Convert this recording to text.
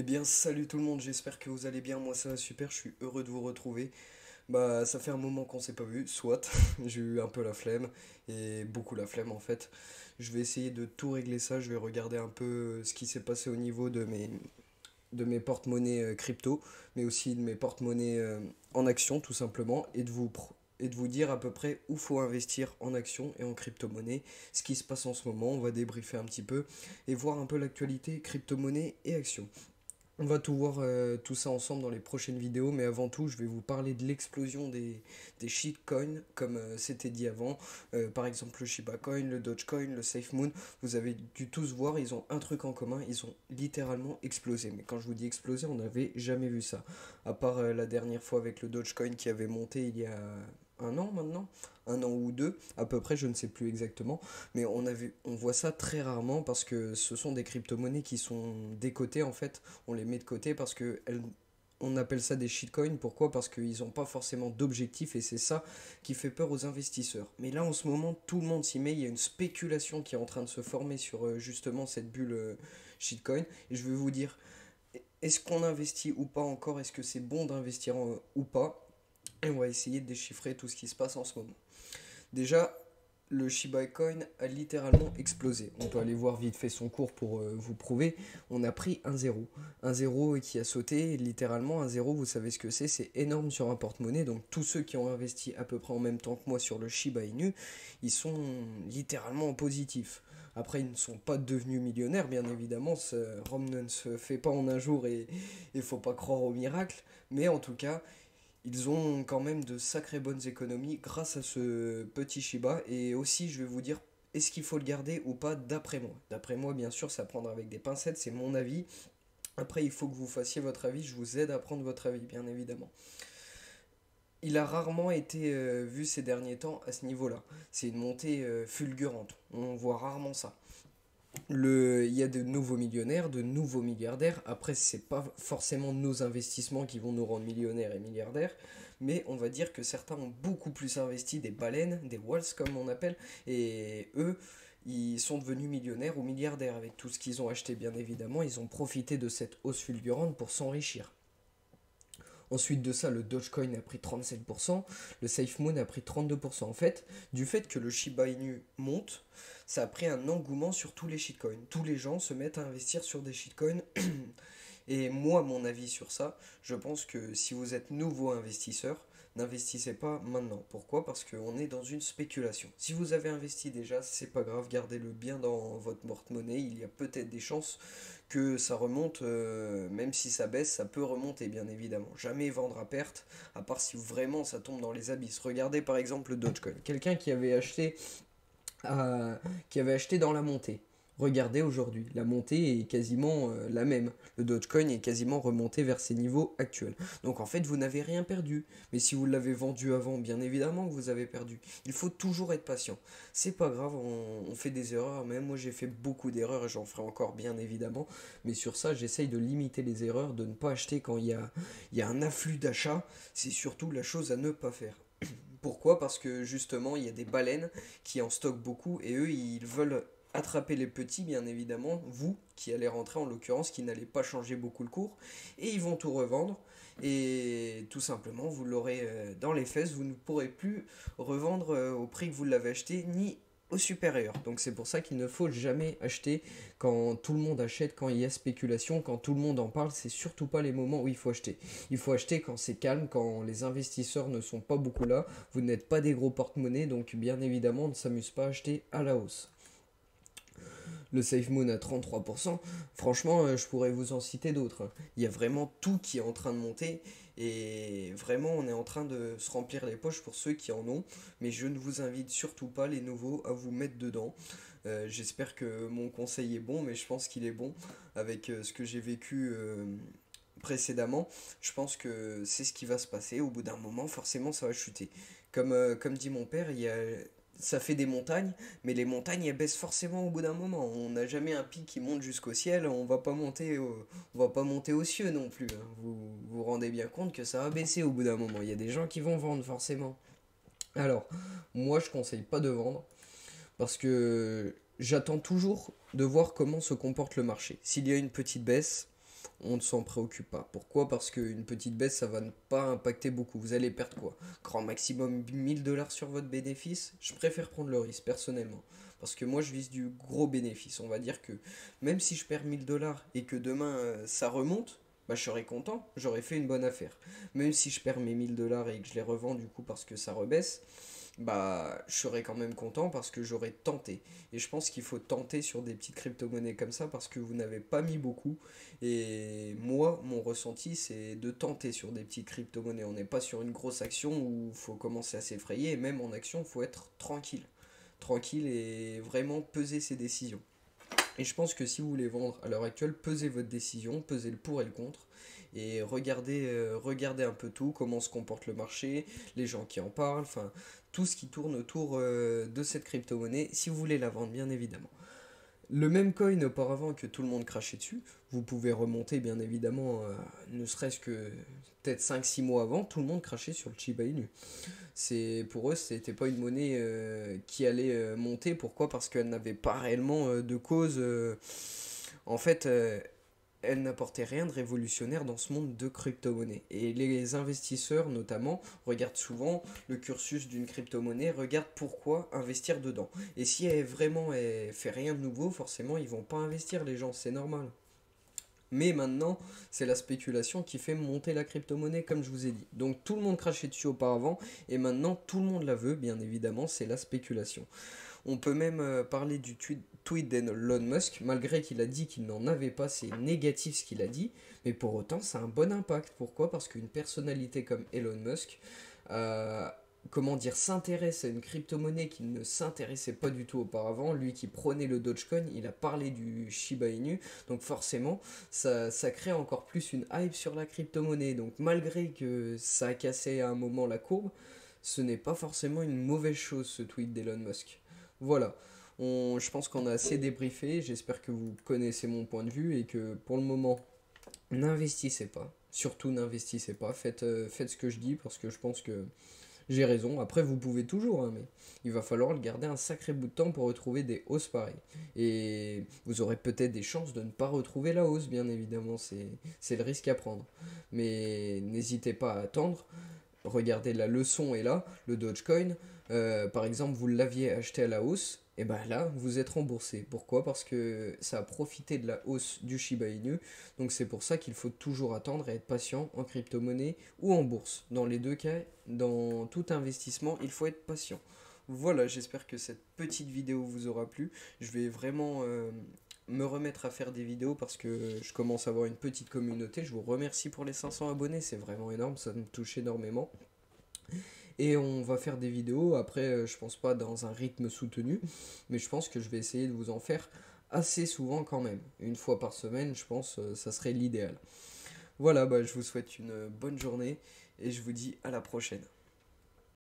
Eh bien, salut tout le monde, j'espère que vous allez bien. Moi, ça va super, je suis heureux de vous retrouver. Ça fait un moment qu'on s'est pas vu, soit. J'ai eu un peu la flemme, et beaucoup la flemme en fait. Je vais essayer de tout régler ça. Je vais regarder un peu ce qui s'est passé au niveau de mes porte-monnaies crypto, mais aussi de mes porte-monnaies en action, tout simplement, et de vous dire à peu près où faut investir en action et en crypto-monnaie, ce qui se passe en ce moment. On va débriefer un petit peu et voir un peu l'actualité crypto-monnaie et action. On va tout voir tout ça ensemble dans les prochaines vidéos, mais avant tout, je vais vous parler de l'explosion des shitcoins, comme c'était dit avant. Par exemple, le Shiba Coin, le Dogecoin, le SafeMoon, vous avez dû tous voir, ils ont un truc en commun, ils ont littéralement explosé. Mais quand je vous dis explosé, on n'avait jamais vu ça. À part la dernière fois avec le Dogecoin qui avait monté il y a un an maintenant, un an ou deux, à peu près, je ne sais plus exactement. Mais on voit ça très rarement parce que ce sont des crypto-monnaies qui sont décotées en fait. On les met de côté parce que on appelle ça des shitcoins. Pourquoi? Parce qu'ils n'ont pas forcément d'objectif et c'est ça qui fait peur aux investisseurs. Mais là en ce moment, tout le monde s'y met. Il y a une spéculation qui est en train de se former sur justement cette bulle shitcoin. Et je vais vous dire, est-ce qu'on investit ou pas encore? Est-ce que c'est bon d'investir ou pas? Et on va essayer de déchiffrer tout ce qui se passe en ce moment. Déjà, le Shiba Coin a littéralement explosé. On peut aller voir vite fait son cours pour vous prouver. On a pris un zéro. Un zéro qui a sauté, littéralement un zéro, vous savez ce que c'est énorme sur un porte-monnaie. Donc tous ceux qui ont investi à peu près en même temps que moi sur le Shiba Inu, ils sont littéralement en positif. Après, ils ne sont pas devenus millionnaires, bien évidemment. Rome ne se fait pas en un jour et il ne faut pas croire au miracle. Mais en tout cas, ils ont quand même de sacrées bonnes économies grâce à ce petit Shiba. Et aussi, je vais vous dire, est-ce qu'il faut le garder ou pas d'après moi? D'après moi, bien sûr, ça prendra avec des pincettes, c'est mon avis. Après, il faut que vous fassiez votre avis, je vous aide à prendre votre avis, bien évidemment. Il a rarement été vu ces derniers temps à ce niveau-là. C'est une montée fulgurante. On voit rarement ça. Il y a de nouveaux millionnaires, de nouveaux milliardaires. Après, c'est pas forcément nos investissements qui vont nous rendre millionnaires et milliardaires, mais on va dire que certains ont beaucoup plus investi, des baleines, des whales comme on appelle, et eux, ils sont devenus millionnaires ou milliardaires avec tout ce qu'ils ont acheté, bien évidemment. Ils ont profité de cette hausse fulgurante pour s'enrichir. Ensuite de ça, le Dogecoin a pris 37%, le SafeMoon a pris 32%. En fait, du fait que le Shiba Inu monte, ça a pris un engouement sur tous les shitcoins. Tous les gens se mettent à investir sur des shitcoins. Et moi, mon avis sur ça, je pense que si vous êtes nouveau investisseur, n'investissez pas maintenant. Pourquoi? Parce qu'on est dans une spéculation. Si vous avez investi déjà, c'est pas grave, gardez-le bien dans votre porte-monnaie. Il y a peut-être des chances que ça remonte, même si ça baisse, ça peut remonter, bien évidemment. Jamais vendre à perte, à part si vraiment ça tombe dans les abysses. Regardez par exemple le Dogecoin. Quelqu'un qui avait acheté dans la montée. Regardez aujourd'hui, la montée est quasiment la même. Le Dogecoin est quasiment remonté vers ses niveaux actuels. Donc en fait, vous n'avez rien perdu. Mais si vous l'avez vendu avant, bien évidemment que vous avez perdu. Il faut toujours être patient. C'est pas grave, on fait des erreurs. Même moi, j'ai fait beaucoup d'erreurs et j'en ferai encore, bien évidemment. Mais sur ça, j'essaye de limiter les erreurs, de ne pas acheter quand il y a un afflux d'achats. C'est surtout la chose à ne pas faire. Pourquoi? Parce que justement, il y a des baleines qui en stockent beaucoup et eux, ils veulent attraper les petits, bien évidemment, vous qui allez rentrer en l'occurrence, qui n'allez pas changer beaucoup le cours, et ils vont tout revendre. Et tout simplement, vous l'aurez dans les fesses, vous ne pourrez plus revendre au prix que vous l'avez acheté, ni au supérieur. Donc c'est pour ça qu'il ne faut jamais acheter quand tout le monde achète, quand il y a spéculation, quand tout le monde en parle, c'est surtout pas les moments où il faut acheter. Il faut acheter quand c'est calme, quand les investisseurs ne sont pas beaucoup là, vous n'êtes pas des gros porte-monnaie, donc bien évidemment on ne s'amuse pas à acheter à la hausse. Le SafeMoon à 33%, franchement, je pourrais vous en citer d'autres. Il y a vraiment tout qui est en train de monter et vraiment on est en train de se remplir les poches pour ceux qui en ont. Mais je ne vous invite surtout pas, les nouveaux, à vous mettre dedans. J'espère que mon conseil est bon, mais je pense qu'il est bon avec ce que j'ai vécu précédemment. Je pense que c'est ce qui va se passer. Au bout d'un moment, forcément, ça va chuter. Comme dit mon père, ça fait des montagnes, mais les montagnes elles baissent forcément au bout d'un moment. On n'a jamais un pic qui monte jusqu'au ciel, on va pas monter aux cieux non plus, hein. Vous vous rendez bien compte que ça va baisser au bout d'un moment. Il y a des gens qui vont vendre forcément. Alors, moi je conseille pas de vendre parce que j'attends toujours de voir comment se comporte le marché. S'il y a une petite baisse, on ne s'en préoccupe pas. Pourquoi? Parce qu'une petite baisse, ça va ne pas impacter beaucoup. Vous allez perdre quoi? Grand maximum 1000 $ sur votre bénéfice. Je préfère prendre le risque personnellement. Parce que moi, je vise du gros bénéfice. On va dire que même si je perds 1000 $ et que demain ça remonte, bah, je serai content, j'aurais fait une bonne affaire. Même si je perds mes 1000 $ et que je les revends du coup parce que ça rebaisse, bah je serais quand même content parce que j'aurais tenté. Et je pense qu'il faut tenter sur des petites crypto-monnaies comme ça parce que vous n'avez pas mis beaucoup. Et moi, mon ressenti, c'est de tenter sur des petites crypto-monnaies. On n'est pas sur une grosse action où il faut commencer à s'effrayer. Et même en action, il faut être tranquille. Tranquille et vraiment peser ses décisions. Et je pense que si vous voulez vendre à l'heure actuelle, pesez votre décision, pesez le pour et le contre, et regardez un peu tout, comment se comporte le marché, les gens qui en parlent, enfin tout ce qui tourne autour de cette crypto-monnaie, si vous voulez la vendre bien évidemment. Le même coin auparavant que tout le monde crachait dessus, vous pouvez remonter bien évidemment, ne serait-ce que peut-être 5 6 mois avant, tout le monde crachait sur le Shiba Inu. Pour eux, c'était pas une monnaie qui allait monter. Pourquoi? Parce qu'elle n'avait pas réellement de cause. En fait, elle n'apportait rien de révolutionnaire dans ce monde de crypto-monnaie. Et les investisseurs, notamment, regardent souvent le cursus d'une crypto-monnaie, regardent pourquoi investir dedans. Et si elle fait rien de nouveau, forcément, ils vont pas investir, les gens, c'est normal. Mais maintenant, c'est la spéculation qui fait monter la crypto-monnaie, comme je vous ai dit. Donc tout le monde crachait dessus auparavant, et maintenant tout le monde la veut, bien évidemment, c'est la spéculation. On peut même parler du tweet d'Elon Musk, malgré qu'il a dit qu'il n'en avait pas, c'est négatif ce qu'il a dit, mais pour autant, ça a un bon impact. Pourquoi? Parce qu'une personnalité comme Elon Musk, euh, comment dire, s'intéresse à une crypto-monnaie qui ne s'intéressait pas du tout auparavant. Lui qui prenait le Dogecoin, il a parlé du Shiba Inu, donc forcément, ça crée encore plus une hype sur la crypto-monnaie. Donc malgré que ça a cassé à un moment la courbe, ce n'est pas forcément une mauvaise chose ce tweet d'Elon Musk. Voilà. Je pense qu'on a assez débriefé, j'espère que vous connaissez mon point de vue et que pour le moment, n'investissez pas. Surtout n'investissez pas, faites ce que je dis parce que je pense que j'ai raison. Après, vous pouvez toujours, hein, mais il va falloir le garder un sacré bout de temps pour retrouver des hausses pareilles. Et vous aurez peut-être des chances de ne pas retrouver la hausse, bien évidemment, c'est le risque à prendre. Mais n'hésitez pas à attendre. Regardez, la leçon est là, le Dogecoin. Par exemple, vous l'aviez acheté à la hausse, et ben là, vous êtes remboursé. Pourquoi? Parce que ça a profité de la hausse du Shiba Inu. Donc c'est pour ça qu'il faut toujours attendre et être patient en crypto-monnaie ou en bourse. Dans les deux cas, dans tout investissement, il faut être patient. Voilà, j'espère que cette petite vidéo vous aura plu. Je vais vraiment me remettre à faire des vidéos parce que je commence à avoir une petite communauté. Je vous remercie pour les 500 abonnés, c'est vraiment énorme, ça me touche énormément. Et on va faire des vidéos, après je pense pas dans un rythme soutenu, mais je pense que je vais essayer de vous en faire assez souvent quand même. Une fois par semaine, je pense ça serait l'idéal. Voilà, bah, je vous souhaite une bonne journée et je vous dis à la prochaine.